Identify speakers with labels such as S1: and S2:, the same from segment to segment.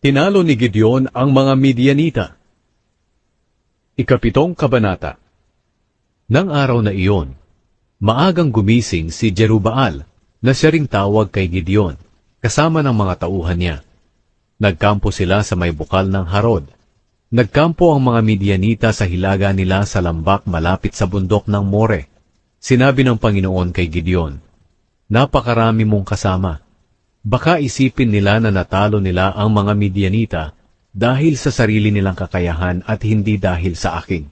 S1: Tinalo ni Gideon ang mga Midianita. Ikapitong kabanata. Nang araw na iyon, maagang gumising si Jerubbaal na siya ring tawag kay Gideon, kasama ng mga tauhan niya. Nagkampo sila sa may bukal ng Harod. Nagkampo ang mga Midianita sa hilaga nila sa lambak malapit sa bundok ng More. Sinabi ng Panginoon kay Gideon, "Napakarami mong kasama. Baka isipin nila na natalo nila ang mga Midianita dahil sa sarili nilang kakayahan at hindi dahil sa akin.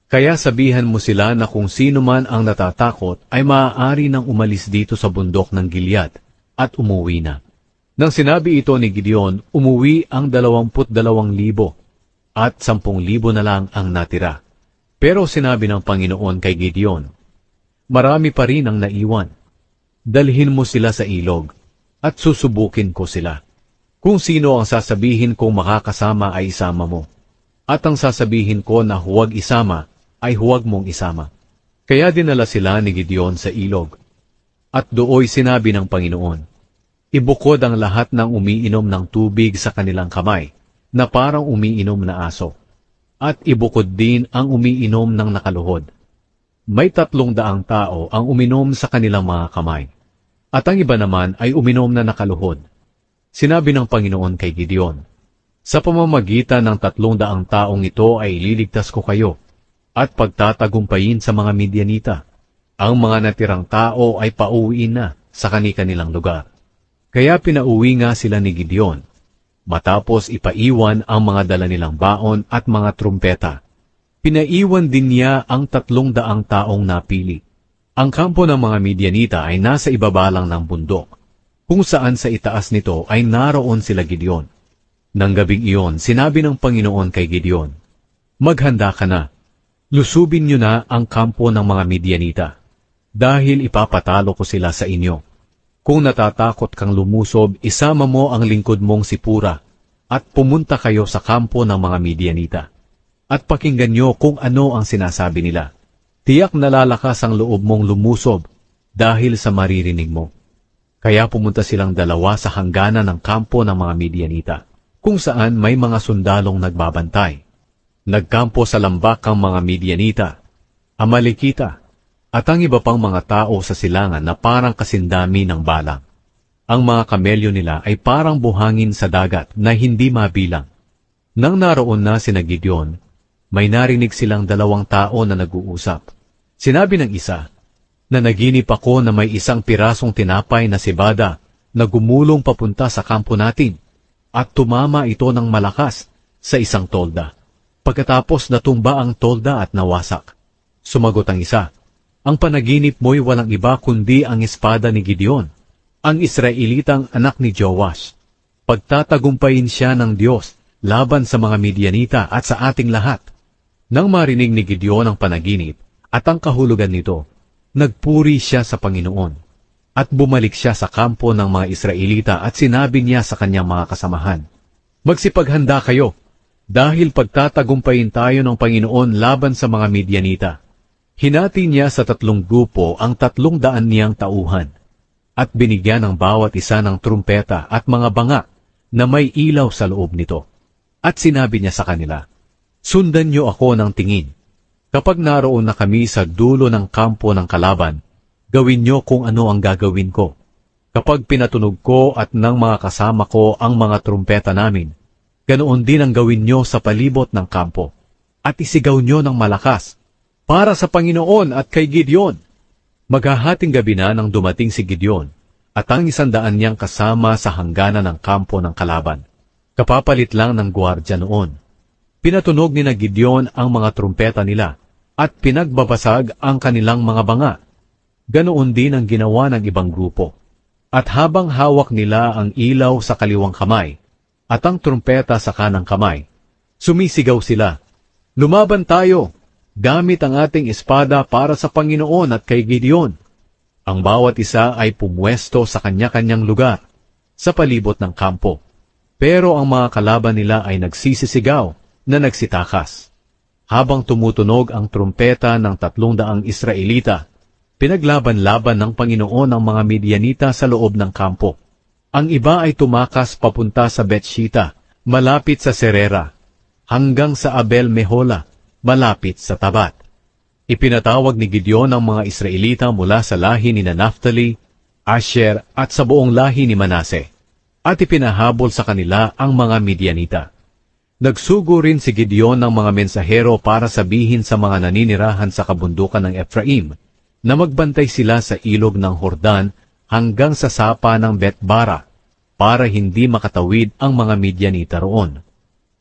S1: Kaya sabihan mo sila na kung sino man ang natatakot ay maaari nang umalis dito sa bundok ng Gilead at umuwi na." Nang sinabi ito ni Gideon, umuwi ang 22,000 at 10,000 na lang ang natira. Pero sinabi ng Panginoon kay Gideon, "Marami pa rin ang naiwan. Dalhin mo sila sa ilog at susubukin ko sila. Kung sino ang sasabihin kong makakasama ay isama mo, at ang sasabihin ko na huwag isama ay huwag mong isama." Kaya dinala sila ni Gideon sa ilog. At dooy sinabi ng Panginoon, "Ibukod ang lahat ng umiinom ng tubig sa kanilang kamay, na parang umiinom na aso, at ibukod din ang umiinom ng nakaluhod. May 300 tao ang uminom sa kanilang mga kamay, at ang iba naman ay uminom na nakaluhod." Sinabi ng Panginoon kay Gideon, "Sa pamamagitan ng 300 taong ito ay ililigtas ko kayo, at pagtatagumpayin sa mga Midianita. Ang mga natirang tao ay pauwiin na sa kani-kanilang lugar." Kaya pinauwi nga sila ni Gideon, matapos ipaiwan ang mga dala nilang baon at mga trumpeta. Pinaiwan din niya ang 300 taong napili. Ang kampo ng mga Midianita ay nasa ibaba lang ng bundok, kung saan sa itaas nito ay naroon sila Gideon. Nang gabing iyon, sinabi ng Panginoon kay Gideon, "Maghanda ka na, lusubin niyo na ang kampo ng mga Midianita, dahil ipapatalo ko sila sa inyo. Kung natatakot kang lumusob, isama mo ang lingkod mong si Pura, at pumunta kayo sa kampo ng mga Midianita. At pakinggan niyo kung ano ang sinasabi nila. Tiyak nalalakas ang loob mong lumusob dahil sa maririnig mo." Kaya pumunta silang dalawa sa hangganan ng kampo ng mga Midianita, kung saan may mga sundalong nagbabantay. Nagkampo sa lambak ang mga Midianita, Amalekita, at ang iba pang mga tao sa silangan na parang kasindami ng balang. Ang mga kamelyo nila ay parang buhangin sa dagat na hindi mabilang. Nang naroon na sina Gideon, may narinig silang 2 tao na nag-uusap. Sinabi ng isa, "Nanaginip ako na may isang pirasong tinapay na sibada na gumulong papunta sa kampo natin, at tumama ito ng malakas sa isang tolda. Pagkatapos natumba ang tolda at nawasak." Sumagot ang isa, "Ang panaginip mo'y walang iba kundi ang espada ni Gideon, ang Israelitang anak ni Joash. Pagtatagumpayin siya ng Diyos laban sa mga Midianita at sa ating lahat." Nang marinig ni Gideon ang panaginip at ang kahulugan nito, nagpuri siya sa Panginoon, at bumalik siya sa kampo ng mga Israelita at sinabi niya sa kanyang mga kasamahan, "Magsipaghanda kayo, dahil pagtatagumpayin tayo ng Panginoon laban sa mga Midianita." Hinati niya sa 3 grupo ang 300 niyang tauhan, at binigyan ng bawat isa ng trumpeta at mga banga na may ilaw sa loob nito. At sinabi niya sa kanila, "Sundan niyo ako ng tingin. Kapag naroon na kami sa dulo ng kampo ng kalaban, gawin niyo kung ano ang gagawin ko. Kapag pinatunog ko at ng mga kasama ko ang mga trumpeta namin, ganoon din ang gawin niyo sa palibot ng kampo, at isigaw niyo ng malakas, 'Para sa Panginoon at kay Gideon!'" Maghahating gabi na nang dumating si Gideon, at ang 100 niyang kasama sa hangganan ng kampo ng kalaban. Kapapalit lang ng gwardya noon. Pinatunog ni na Gideon ang mga trumpeta nila, at pinagbabasag ang kanilang mga banga. Ganoon din ang ginawa ng ibang grupo. At habang hawak nila ang ilaw sa kaliwang kamay, at ang trumpeta sa kanang kamay, sumisigaw sila, "Lumaban tayo, gamit ang ating espada para sa Panginoon at kay Gideon." Ang bawat isa ay pumwesto sa kanya-kanyang lugar, sa palibot ng kampo. Pero ang mga kalaban nila ay nagsisisigaw na nagsitakas. Habang tumutunog ang trumpeta ng 300 Israelita, pinaglaban-laban ng Panginoon ang mga Midianita sa loob ng kampo. Ang iba ay tumakas papunta sa Betshita malapit sa Serera, hanggang sa Abel Mehola, malapit sa Tabat. Ipinatawag ni Gideon ang mga Israelita mula sa lahi ni Naphtali, Asher at sa buong lahi ni Manase, at ipinahabol sa kanila ang mga Midianita. Nagsugo rin si Gideon ng mga mensahero para sabihin sa mga naninirahan sa kabundukan ng Ephraim na magbantay sila sa ilog ng Hordan hanggang sa sapa ng Betbara para hindi makatawid ang mga Midianita roon.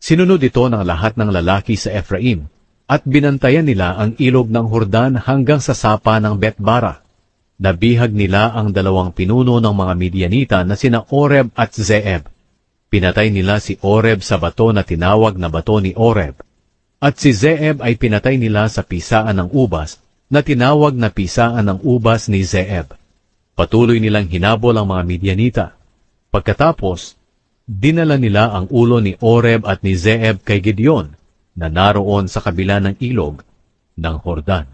S1: Sinunod ito ng lahat ng lalaki sa Ephraim at binantayan nila ang ilog ng Hordan hanggang sa sapa ng Betbara. Nabihag nila ang 2 pinuno ng mga Midianita na sina Oreb at Zeeb. Pinatay nila si Oreb sa bato na tinawag na bato ni Oreb, at si Zeeb ay pinatay nila sa pisaan ng ubas na tinawag na pisaan ng ubas ni Zeeb. Patuloy nilang hinabol ang mga Midianita. Pagkatapos, dinala nila ang ulo ni Oreb at ni Zeeb kay Gideon na naroon sa kabila ng ilog ng Hordan.